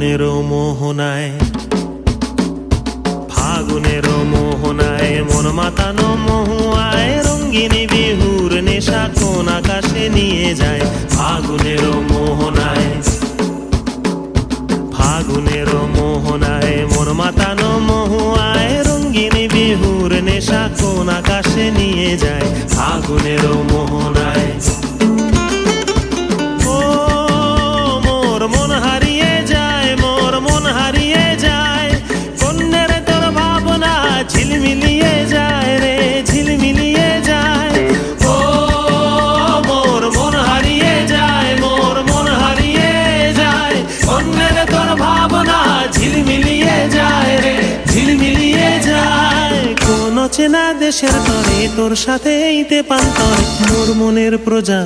ফাগুনেরও মোহনায়, ফাগুনেরও মোহনায় মন মাতানো মহুয়ায় রঙ্গিনী বিহুর নেশা কোন আকাশে নিয়ে যায়। ফাগুনেরও মোহনায়, ফাগুনেরও মোহনায় মন মাতানো মহুয়ায় রঙ্গিনী বিহুর নেশা কোন আকাশে নিয়ে যায়। ফাগুনেরও মোহনায় ঝিলমিলিয়ে যায় রে, ঝিলমিলিয়ে যায়। ও মোর মন হারিয়ে যায়, মোর মন হারিয়ে যায়। অন্যের তোর ভাবনা ঝিলমিলিয়ে যায় রে, ঝিলমিলিয়ে যায়। কোন চেনা দেশের তরে তোর সাথে এইতে পান্তরে মোর মনের প্রজা।